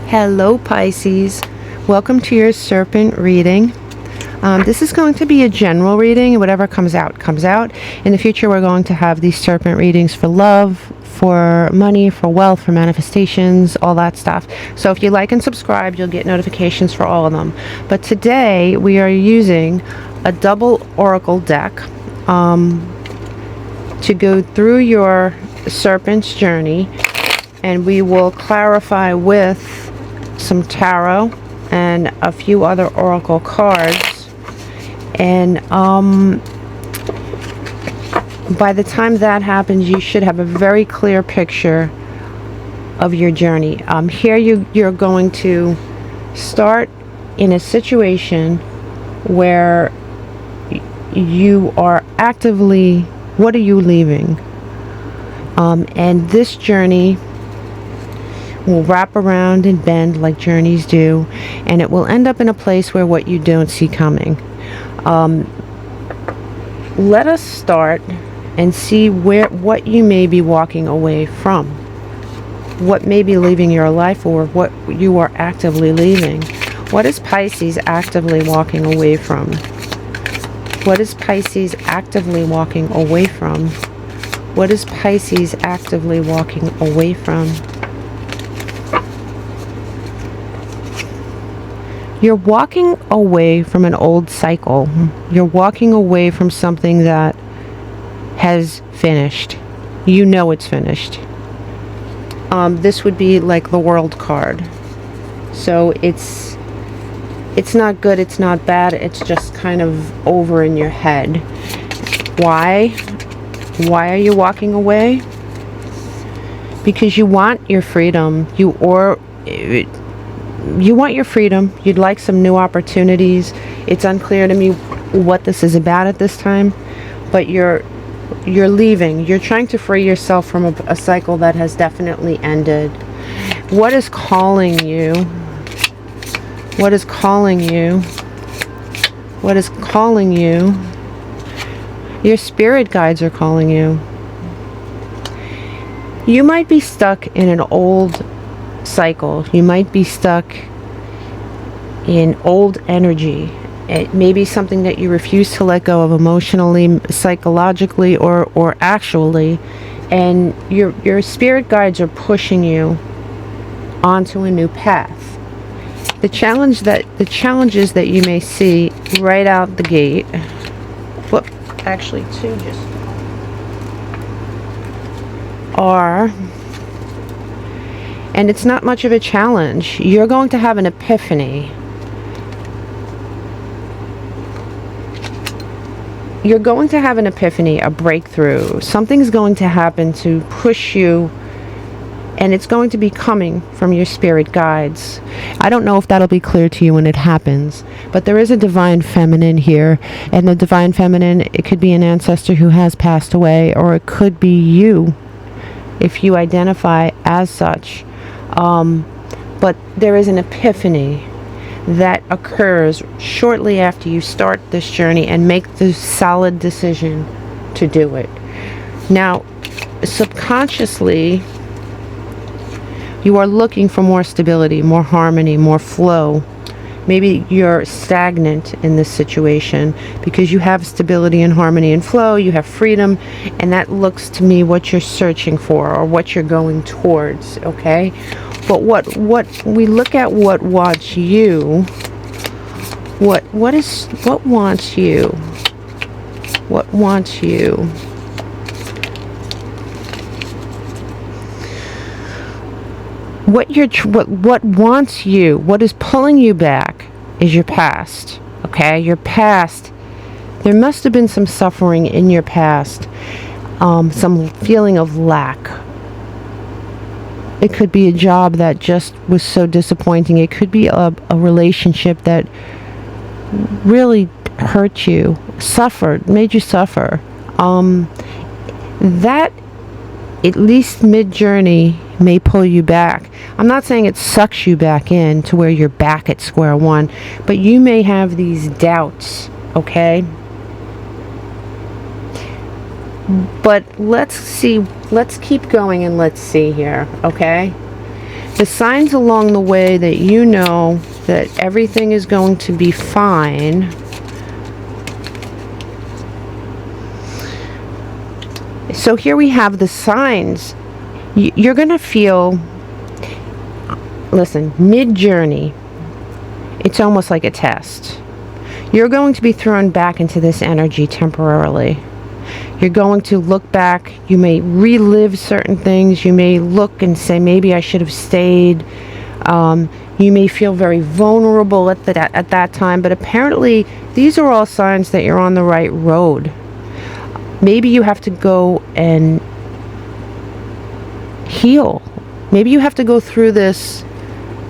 Hello Pisces, welcome to your Serpent reading. This is going to be a general reading, and whatever comes out comes out. In the future we're going to have these Serpent readings for love, for money, for wealth, for manifestations, all that stuff. So if you like and subscribe, you'll get notifications for all of them. But today we are using a double oracle deck to go through your Serpent's journey, and we will clarify with some tarot and a few other oracle cards, and by the time that happens you should have a very clear picture of your journey. Here you're going to start in a situation where you are actively, what are you leaving? And this journey will wrap around and bend like journeys do, and it will end up in a place where what you don't see coming. Let us start and see what you may be walking away from, what may be leaving your life, or what you are actively leaving. What is Pisces actively walking away from? What is Pisces actively walking away from? What is Pisces actively walking away from? You're walking away from an old cycle. You're walking away from something that has finished. You know it's finished. This would be like the World card. So it's not good, it's not bad, it's just kind of over in your head. Why? Why are you walking away? Because you want your freedom. You want your freedom. You'd like some new opportunities. It's unclear to me what this is about at this time, but you're leaving. You're trying to free yourself from a cycle that has definitely ended. What is calling you? What is calling you? What is calling you? Your spirit guides are calling you. You might be stuck in an old cycle. You might be stuck in old energy. It may be something that you refuse to let go of emotionally, psychologically, or actually, and your spirit guides are pushing you onto a new path. The challenges that you may see right out the gate, actually two just are, and it's not much of a challenge. You're going to have an epiphany. You're going to have an epiphany, a breakthrough. Something's going to happen to push you, and it's going to be coming from your spirit guides. I don't know if that'll be clear to you when it happens, but there is a divine feminine here, and the divine feminine, it could be an ancestor who has passed away, or it could be you if you identify as such. But there is an epiphany that occurs shortly after you start this journey and make the solid decision to do it. Now, subconsciously, you are looking for more stability, more harmony, more flow. Maybe you're stagnant in this situation because you have stability and harmony and flow, you have freedom, and that looks to me what you're searching for or what you're going towards, okay? But what we look at, what wants you, what wants you? What wants you? What wants you, what is pulling you back is your past, okay? Your past. There must have been some suffering in your past, some feeling of lack. It could be a job that just was so disappointing. It could be a relationship that really hurt you, made you suffer. That, at least mid-journey, may pull you back. I'm not saying it sucks you back in to where you're back at square one, but you may have these doubts, okay? But let's keep going and let's see here, okay? The signs along the way that you know that everything is going to be fine. So here we have the signs. You're going to feel, listen, mid-journey, it's almost like a test. You're going to be thrown back into this energy temporarily. You're going to look back. You may relive certain things. You may look and say, maybe I should have stayed. You may feel very vulnerable at that time. But apparently, these are all signs that you're on the right road. Maybe you have to go and heal. Maybe you have to go through this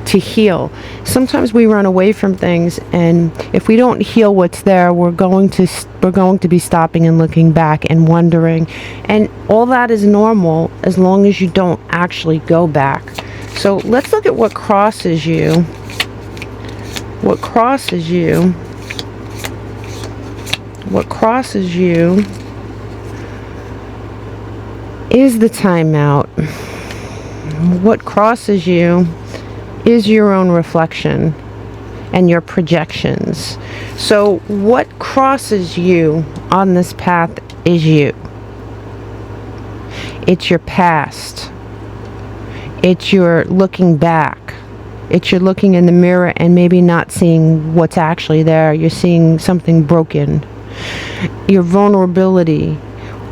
to heal. Sometimes we run away from things, and if we don't heal what's there, we're going to be stopping and looking back and wondering, and all that is normal as long as you don't actually go back. So let's look at what crosses you. What crosses you? What crosses you is the timeout. What crosses you is your own reflection and your projections. So what crosses you on this path is you. It's your past. It's your looking back. It's your looking in the mirror and maybe not seeing what's actually there. You're seeing something broken. Your vulnerability.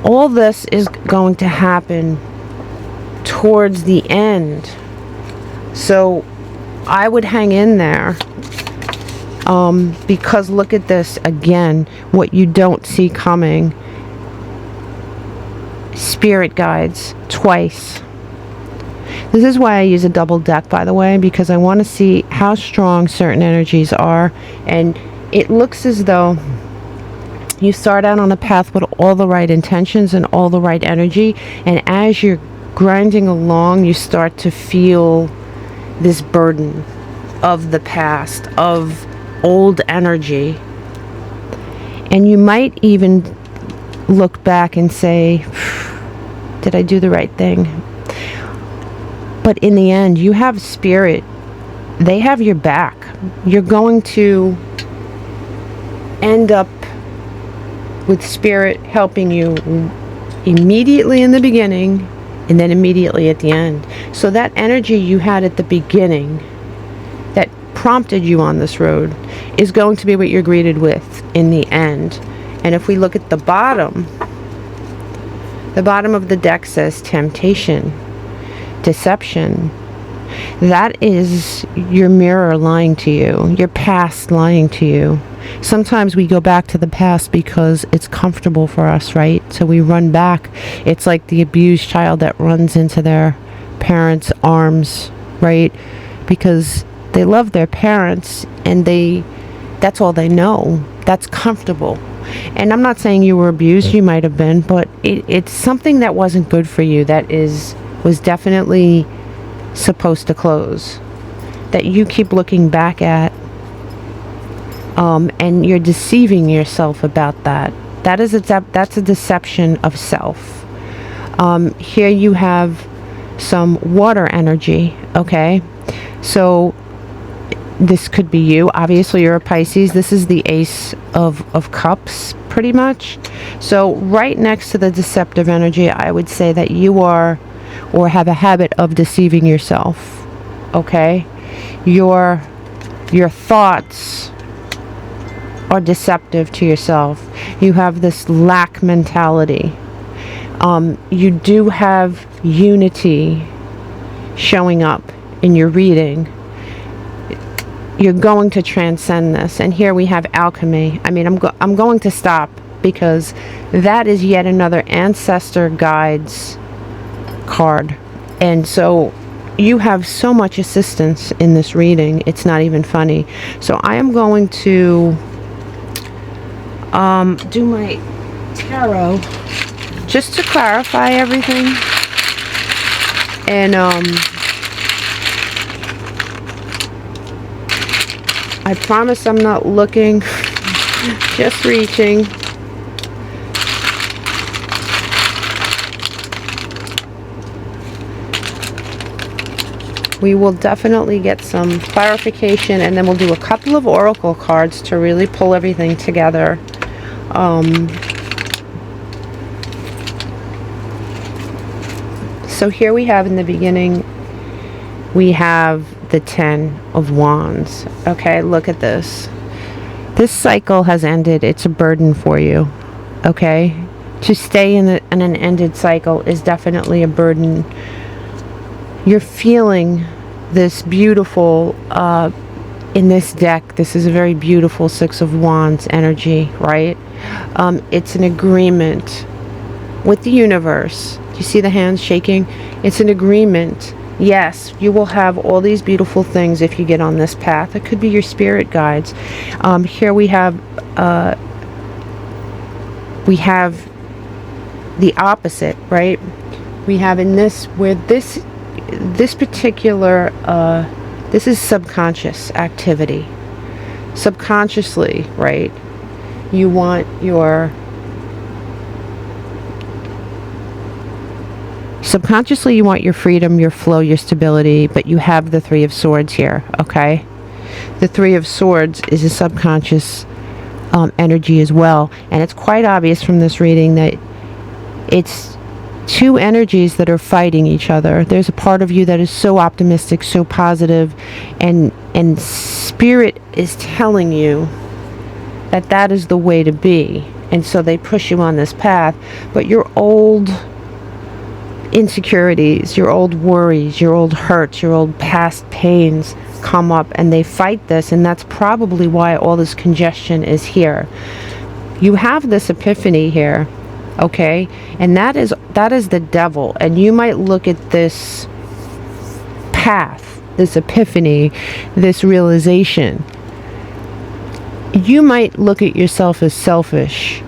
All this is going to happen towards the end. So I would hang in there, because look at this again, what you don't see coming. Spirit guides twice. This is why I use a double deck, by the way, because I want to see how strong certain energies are. And it looks as though you start out on a path with all the right intentions and all the right energy, and as you're grinding along, you start to feel this burden of the past, of old energy. And you might even look back and say, did I do the right thing? But in the end, you have spirit. They have your back. You're going to end up with spirit helping you immediately in the beginning and then immediately at the end. So that energy you had at the beginning that prompted you on this road is going to be what you're greeted with in the end. And if we look at the bottom of the deck says temptation, deception. That is your mirror lying to you, your past lying to you. Sometimes we go back to the past because it's comfortable for us, right? So we run back. It's like the abused child that runs into their parents' arms, right? Because they love their parents and that's all they know. That's comfortable. And I'm not saying you were abused, you might have been, but it's something that wasn't good for you, that was definitely supposed to close, that you keep looking back at, and you're deceiving yourself about that. That's a deception of self. Here you have some water energy, okay? So this could be you. Obviously you're a Pisces. This is the Ace of Cups, pretty much. So right next to the deceptive energy, I would say that you are or have a habit of deceiving yourself, okay? Your thoughts are deceptive to yourself. You have this lack mentality. You do have unity showing up in your reading. You're going to transcend this. And here we have Älkëmï. I mean, I'm going to stop because that is yet another ancestor guides card. And so you have so much assistance in this reading, it's not even funny. So I am going to do my tarot just to clarify everything. And I promise I'm not looking, just reaching. We will definitely get some clarification, and then we'll do a couple of oracle cards to really pull everything together. So here we have in the beginning, we have the 10 of Wands. Okay, look at this. This cycle has ended. It's a burden for you. Okay, to stay in an ended cycle is definitely a burden. You're feeling this beautiful, in this deck, this is a very beautiful Six of Wands energy, right? It's an agreement with the universe. Do you see the hands shaking? It's an agreement. Yes, you will have all these beautiful things if you get on this path. It could be your spirit guides. Here we have the opposite, right? We have in this, where this particular, this is subconscious activity. Subconsciously, right? You want your, subconsciously you want your freedom, your flow, your stability, but you have the Three of Swords here, okay? The Three of Swords is a subconscious energy as well, and it's quite obvious from this reading that it's two energies that are fighting each other. There's a part of you that is so optimistic, so positive, and spirit is telling you that that is the way to be, and so they push you on this path. But your old insecurities, your old worries, your old hurts, your old past pains come up, and they fight this, and that's probably why all this congestion is here. You have this epiphany here, okay, and that is the devil. And you might look at this path, this epiphany, this realization, you might look at yourself as selfish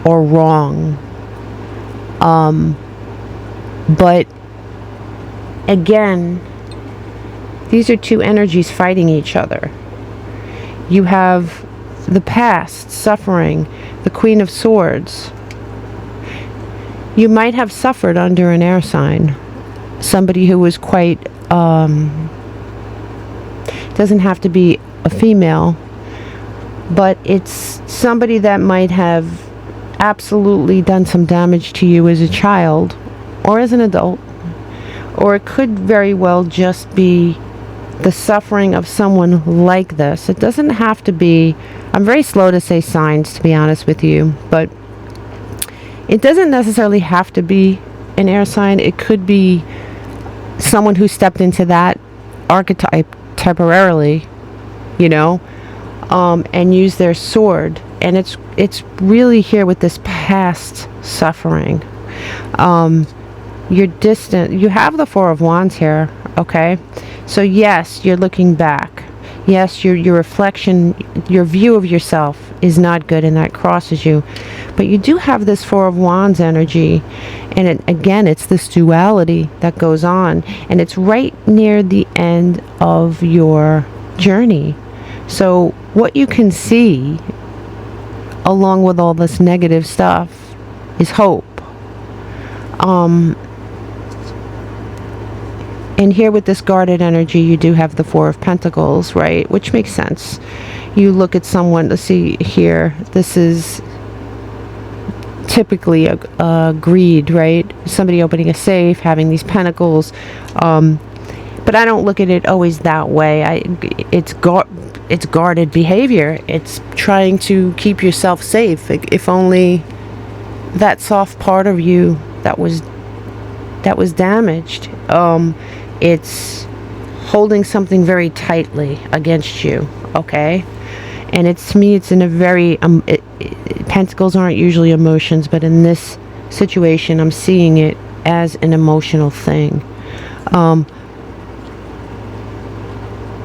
or wrong, but again, these are two energies fighting each other. You have the past, suffering, the Queen of Swords. You might have suffered under an air sign. Somebody who was quite, doesn't have to be a female, but it's somebody that might have absolutely done some damage to you as a child or as an adult. Or it could very well just be the suffering of someone like this. It doesn't have to be, I'm very slow to say signs, to be honest with you, but it doesn't necessarily have to be an air sign. It could be someone who stepped into that archetype temporarily, you know, and used their sword. And it's really here with this past suffering. You're distant. You have the Four of Wands here, okay? So yes, you're looking back. Yes, your reflection, your view of yourself is not good, and that crosses you. But you do have this Four of Wands energy, and again, it's this duality that goes on, and it's right near the end of your journey. So what you can see, along with all this negative stuff, is hope. And here with this guarded energy, you do have the Four of Pentacles, right? Which makes sense. You look at someone, let's see here, this is typically a greed, right? Somebody opening a safe, having these pentacles. But I don't look at it always that way. It's guarded behavior. It's trying to keep yourself safe. If only that soft part of you that was damaged. It's holding something very tightly against you, okay? And it's, to me, it's in a very, pentacles aren't usually emotions, but in this situation, I'm seeing it as an emotional thing.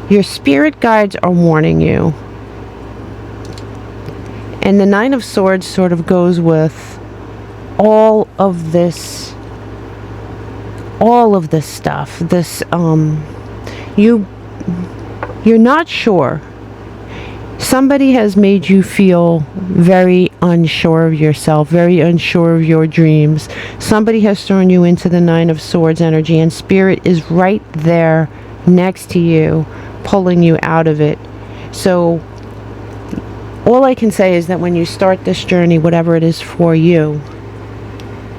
Your spirit guides are warning you. And the Nine of Swords sort of goes with all of this stuff. This, you're not sure. Somebody has made you feel very unsure of yourself, very unsure of your dreams. Somebody has thrown you into the Nine of Swords energy, and Spirit is right there next to you, pulling you out of it. So all I can say is that when you start this journey, whatever it is for you,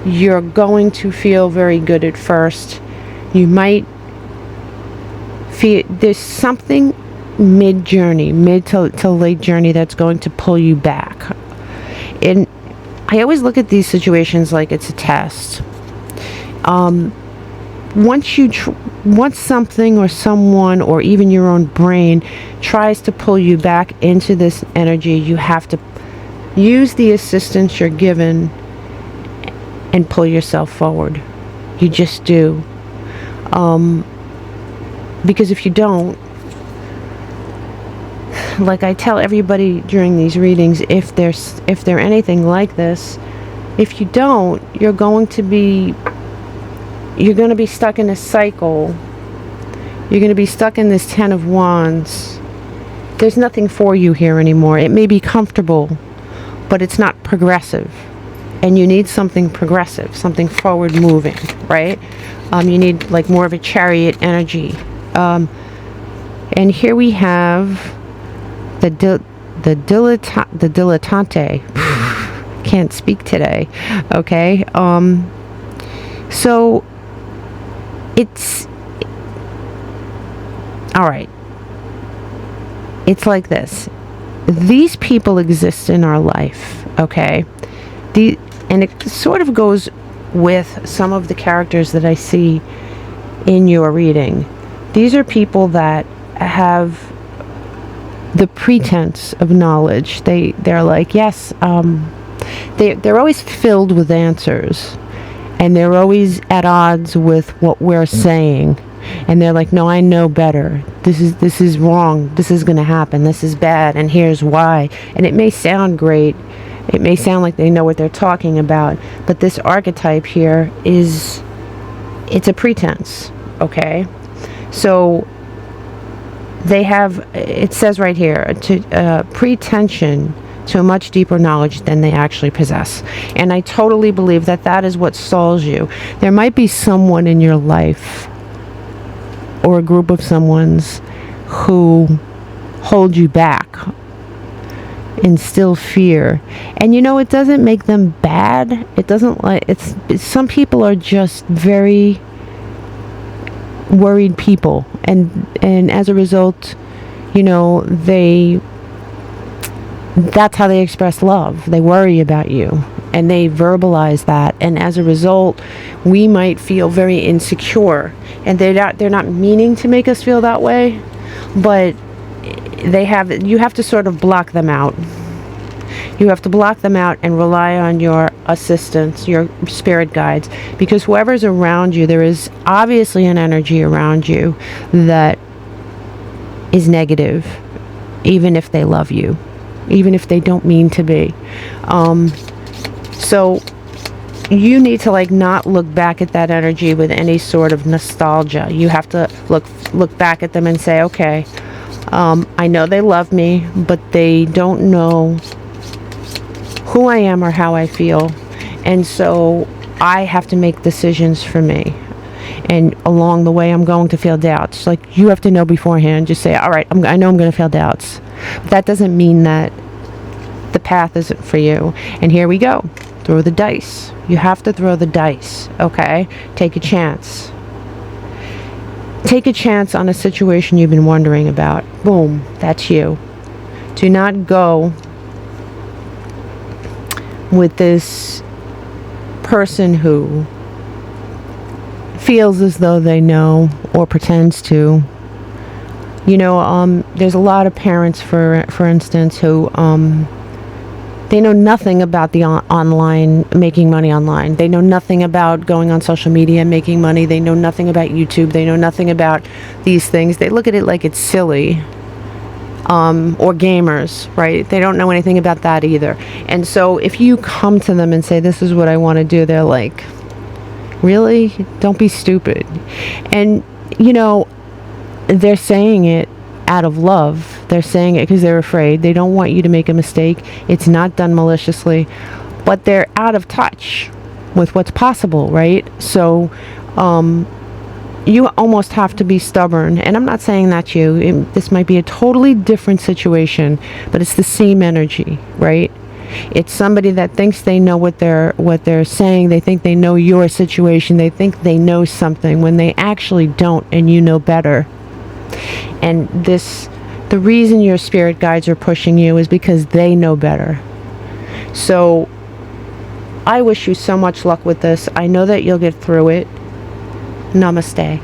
you're going to feel very good at first. You might feel there's something mid-journey, mid to late journey, that's going to pull you back. And I always look at these situations like it's a test. Once something or someone or even your own brain tries to pull you back into this energy, you have to use the assistance you're given and pull yourself forward. You just do. Because if you don't, like I tell everybody during these readings, if they're anything like this, if you don't, you're going to be stuck in a cycle. You're going to be stuck in this Ten of Wands. There's nothing for you here anymore. It may be comfortable, but it's not progressive. And you need something progressive, something forward moving, right? You need like more of a Chariot energy. And here we have the dilettante. Can't speak today. Okay. So it's all right. It's like this. These people exist in our life. Okay. And it sort of goes with some of the characters that I see in your reading. These are people that have the pretense of knowledge. They're like, yes, they're always filled with answers, and they're always at odds with what we're saying, and they're like, no, I know better. This is wrong. This is going to happen. This is bad, and here's why. And it may sound great. It may sound like they know what they're talking about, but this archetype here it's a pretense. Okay, so they have, it says right here, pretension to a much deeper knowledge than they actually possess. And I totally believe that is what stalls you. There might be someone in your life or a group of someone's who hold you back, instill fear. And it doesn't make them bad. It doesn't some people are just very worried people, and as a result, that's how they express love. They worry about you and they verbalize that, and as a result we might feel very insecure, and they're not meaning to make us feel that way, but you have to sort of block them out. You have to block them out and rely on your assistants, your spirit guides, because whoever's around you, there is obviously an energy around you that is negative, even if they love you, even if they don't mean to be. So you need to not look back at that energy with any sort of nostalgia. You have to look back at them and say, okay, I know they love me, but they don't know who I am or how I feel, and so I have to make decisions for me, and along the way I'm going to feel doubts. Like, you have to know beforehand. Just say, all right, I know I'm going to feel doubts, but that doesn't mean that the path isn't for you. And here we go. Throw the dice. You have to throw the dice. Okay, take a chance. Take a chance on a situation you've been wondering about. Boom, that's you. Do not go with this person who feels as though they know or pretends to. There's a lot of parents, for instance, who they know nothing about the online, making money online. They know nothing about going on social media and making money. They know nothing about YouTube. They know nothing about these things. They look at it like it's silly. Or gamers, right? They don't know anything about that either. And so if you come to them and say, this is what I want to do, they're like, really? Don't be stupid. And, they're saying it out of love. They're saying it because they're afraid. They don't want you to make a mistake. It's not done maliciously, but they're out of touch with what's possible, right? So you almost have to be stubborn, and I'm not saying that's you. This might be a totally different situation, but it's the same energy, right? It's somebody that thinks they know what they're saying. They think they know your situation. They think they know something when they actually don't, and you know better. And the reason your spirit guides are pushing you is because they know better. So I wish you so much luck with this. I know that you'll get through it. Namaste.